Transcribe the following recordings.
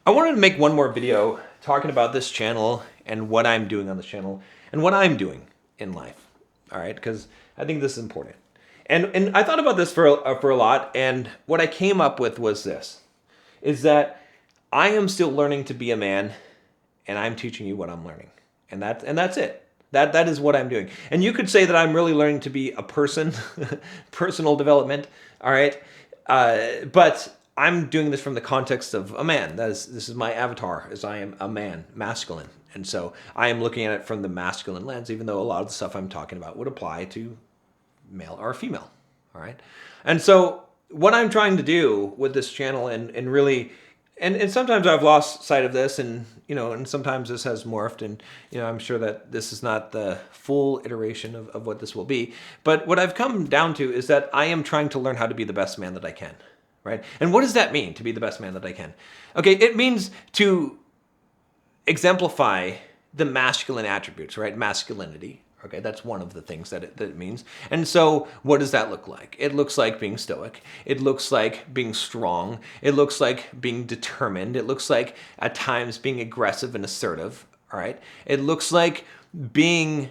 I wanted to make one more video talking about this channel and what I'm doing on this channel and what I'm doing in life. All right, because I think this is important. And I thought about this for a lot, and what I came up with was this, is that I am still learning to be a man, and I'm teaching you what I'm learning. And that's it. That is what I'm doing. And you could say that I'm really learning to be a person, personal development, all right? But I'm doing this from the context of a man. This is my avatar, as I am a man, masculine. And so I am looking at it from the masculine lens, even though a lot of the stuff I'm talking about would apply to male or female, all right? And so what I'm trying to do with this channel and really, and sometimes I've lost sight of this, and and sometimes this has morphed, and I'm sure that this is not the full iteration of what this will be. But what I've come down to is that I am trying to learn how to be the best man that I can, right? And what does that mean, to be the best man that I can? Okay, it means to exemplify the masculine attributes, right? Masculinity. Okay, that's one of the things that it means. And so what does that look like? It looks like being stoic. It looks like being strong. It looks like being determined. It looks like at times being aggressive and assertive, all right? It looks like being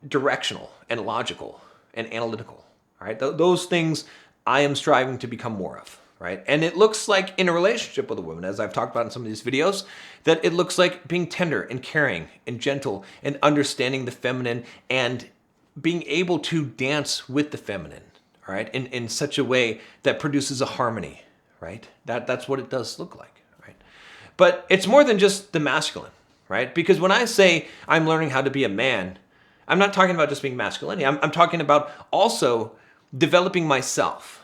directional and logical and analytical, all right? Those things I am striving to become more of. Right? And it looks like in a relationship with a woman, as I've talked about in some of these videos, that it looks like being tender and caring and gentle and understanding the feminine and being able to dance with the feminine, all right? In such a way that produces a harmony, right? That's what it does look like, right? But it's more than just the masculine, right? Because when I say I'm learning how to be a man, I'm not talking about just being masculinity. I'm talking about also developing myself.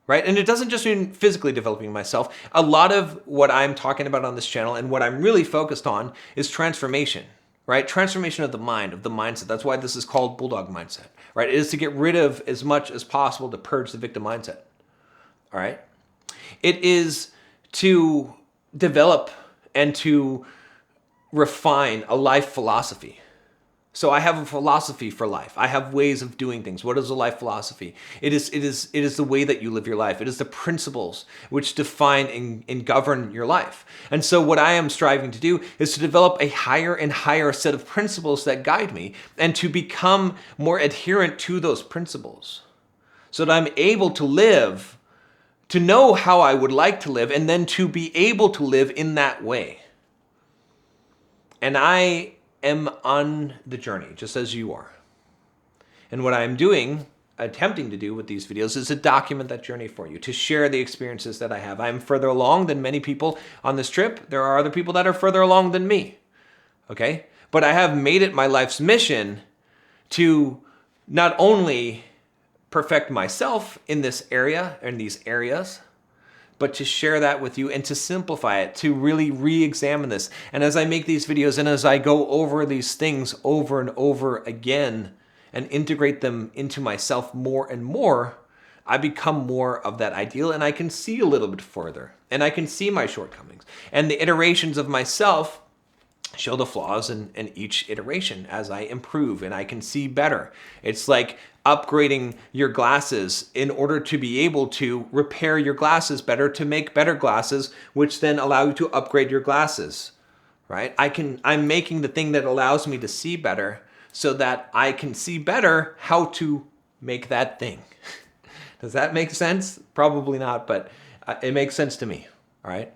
Right? And it doesn't just mean physically developing myself. A lot of what I'm talking about on this channel and what I'm really focused on is transformation, right? Transformation of the mind, of the mindset. That's why this is called Bulldog Mindset, right? It is to get rid of as much as possible to purge the victim mindset, all right? It is to develop and to refine a life philosophy. So I have a philosophy for life. I have ways of doing things. What is a life philosophy? It is the way that you live your life. It is the principles which define and govern your life. And so what I am striving to do is to develop a higher and higher set of principles that guide me and to become more adherent to those principles so that I'm able to live, to know how I would like to live, and then to be able to live in that way. And I am on the journey, just as you are. And what I'm doing, attempting to do with these videos, is to document that journey for you, to share the experiences that I have. I'm further along than many people on this trip. There are other people that are further along than me, okay? But I have made it my life's mission to not only perfect myself in this area, in these areas, but to share that with you and to simplify it, to really re-examine this. And as I make these videos and as I go over these things over and over again and integrate them into myself more and more, I become more of that ideal and I can see a little bit further and I can see my shortcomings. And the iterations of myself show the flaws in each iteration as I improve and I can see better. It's like upgrading your glasses in order to be able to repair your glasses better, to make better glasses, which then allow you to upgrade your glasses, right? I'm making the thing that allows me to see better so that I can see better how to make that thing. Does that make sense? Probably not, but it makes sense to me, all right?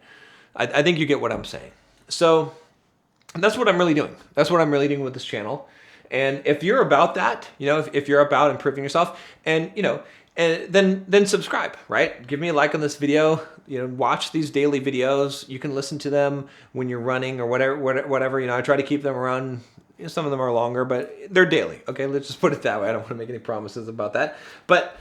I think you get what I'm saying. So that's what I'm really doing. That's what I'm really doing with this channel. And if you're about that, if you're about improving yourself, and then subscribe, right? Give me a like on this video. Watch these daily videos. You can listen to them when you're running or whatever. I try to keep them around. Some of them are longer, but they're daily. Okay, let's just put it that way. I don't want to make any promises about that, but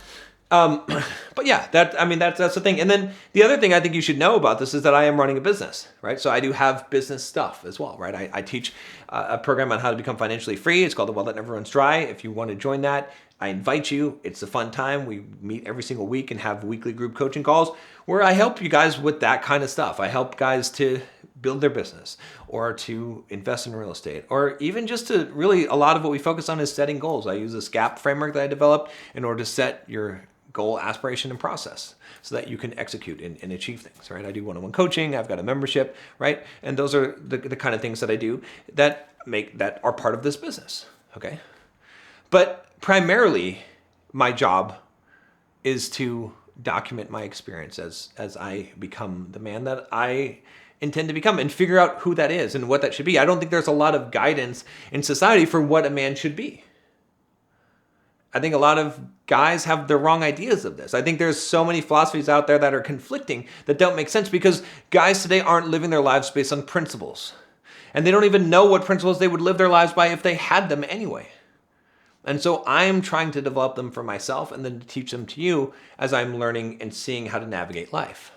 yeah, that's the thing. And then the other thing I think you should know about this is that I am running a business, right? So I do have business stuff as well, right? I teach a program on how to become financially free. It's called The Well That Never Runs Dry. If you want to join that, I invite you. It's a fun time. We meet every single week and have weekly group coaching calls where I help you guys with that kind of stuff. I help guys to build their business or to invest in real estate, or even just to really, a lot of what we focus on is setting goals. I use this GAP framework that I developed in order to set your goal, aspiration, and process so that you can execute and achieve things, right? I do one-on-one coaching. I've got a membership, right? And those are the kind of things that I do that are part of this business, okay? But primarily, my job is to document my experience as I become the man that I intend to become and figure out who that is and what that should be. I don't think there's a lot of guidance in society for what a man should be. I think a lot of guys have the wrong ideas of this. I think there's so many philosophies out there that are conflicting that don't make sense because guys today aren't living their lives based on principles. And they don't even know what principles they would live their lives by if they had them anyway. And so I'm trying to develop them for myself and then to teach them to you as I'm learning and seeing how to navigate life.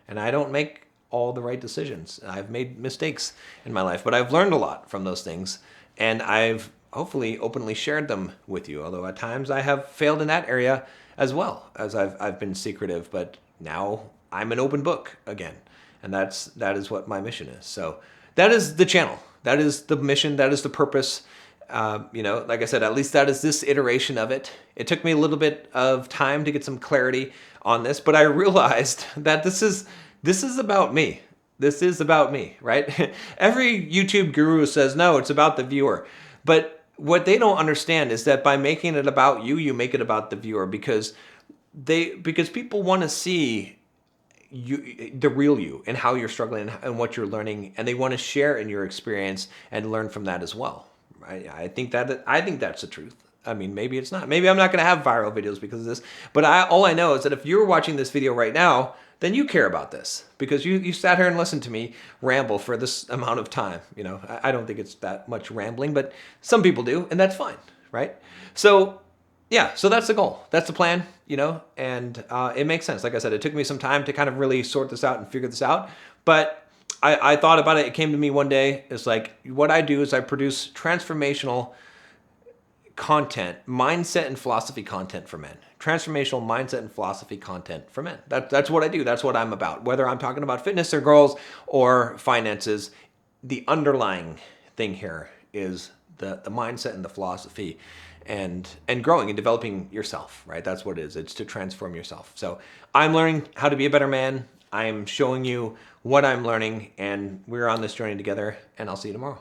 And I don't make all the right decisions. I've made mistakes in my life, but I've learned a lot from those things. And I've hopefully openly shared them with you. Although at times I have failed in that area as well, as I've been secretive, but now I'm an open book again. And that is what my mission is. So that is the channel. That is the mission. That is the purpose. Like I said, at least that is this iteration of it. It took me a little bit of time to get some clarity on this, but I realized that this is about me. This is about me, right? Every YouTube guru says, no, it's about the viewer. But what they don't understand is that by making it about you, you make it about the viewer because people want to see you, the real you, and how you're struggling and what you're learning, and they want to share in your experience and learn from that as well. I think that's the truth. I mean, maybe it's not. Maybe I'm not going to have viral videos because of this. But all I know is that if you're watching this video right now, then you care about this because you sat here and listened to me ramble for this amount of time. I don't think it's that much rambling, but some people do, and that's fine, right? So yeah, so that's the goal. That's the plan, and it makes sense. Like I said, it took me some time to kind of really sort this out and figure this out, but I thought about it. It came to me one day. It's like what I do is I produce transformational content, mindset and philosophy content for men. Transformational mindset and philosophy content for men. That's what I do. That's what I'm about. Whether I'm talking about fitness or girls or finances, the underlying thing here is the mindset and the philosophy and growing and developing yourself, right? That's what it is. It's to transform yourself. So I'm learning how to be a better man. I'm showing you what I'm learning, and we're on this journey together, and I'll see you tomorrow.